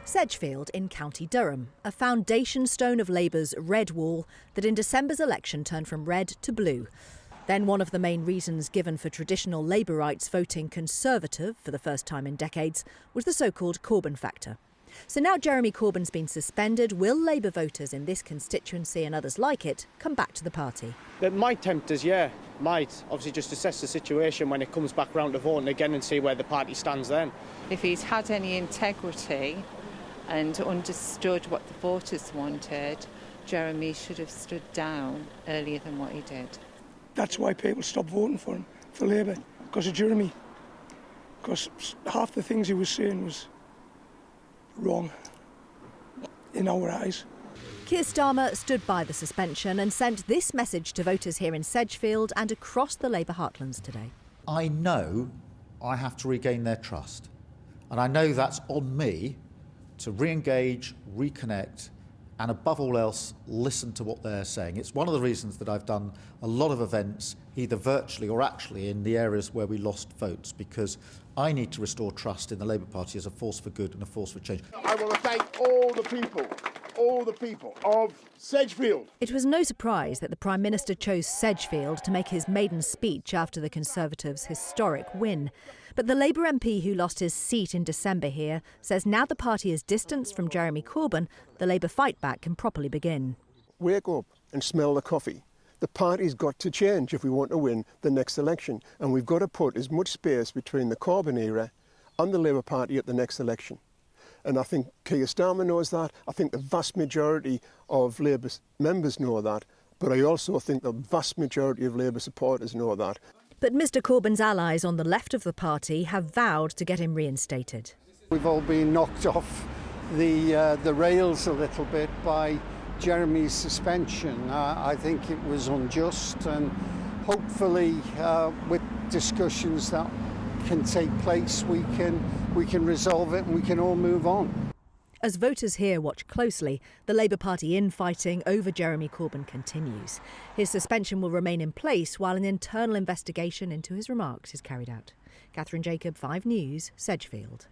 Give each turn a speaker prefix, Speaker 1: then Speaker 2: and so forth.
Speaker 1: Sedgefield in County Durham, a foundation stone of Labour's red wall that in December's election turned from red to blue. Then one of the main reasons given for traditional Labourites voting Conservative for the first time in decades was the so-called Corbyn factor. So now Jeremy Corbyn's been suspended, will Labour voters in this constituency and others like it come back to the party?
Speaker 2: It might tempt us, might. Obviously just assess the situation when it comes back round to voting again and see where the party stands then.
Speaker 3: If he's had any integrity and understood what the voters wanted, Jeremy should have stood down earlier than what he did.
Speaker 4: That's why people stopped voting for him, for Labour, because of Jeremy. Because half the things he was saying was wrong in our eyes.
Speaker 1: Keir Starmer stood by the suspension and sent this message to voters here in Sedgefield and across the Labour heartlands today.
Speaker 5: I know I have to regain their trust, and I know that's on me to re-engage, reconnect, and above all else, listen to what they're saying. It's one of the reasons that I've done a lot of events, either virtually or actually in the areas where we lost votes, because I need to restore trust in the Labour Party as a force for good and a force for change.
Speaker 6: I want to thank all the people of Sedgefield.
Speaker 1: It was no surprise that the Prime Minister chose Sedgefield to make his maiden speech after the Conservatives' historic win. But the Labour MP who lost his seat in December here says now the party is distanced from Jeremy Corbyn, the Labour fight back can properly begin.
Speaker 7: Wake up and smell the coffee. The party's got to change if we want to win the next election, and we've got to put as much space between the Corbyn era and the Labour Party at the next election. And I think Keir Starmer knows that. I think the vast majority of Labour members know that. But I also think the vast majority of Labour supporters know that.
Speaker 1: But Mr Corbyn's allies on the left of the party have vowed to get him reinstated.
Speaker 8: We've all been knocked off the rails a little bit by Jeremy's suspension. I think it was unjust, and hopefully with discussions that can take place we can resolve it and we can all move on.
Speaker 1: As voters here watch closely, the Labour Party infighting over Jeremy Corbyn continues. His suspension will remain in place while an internal investigation into his remarks is carried out. Catherine Jacob, 5 News, Sedgefield.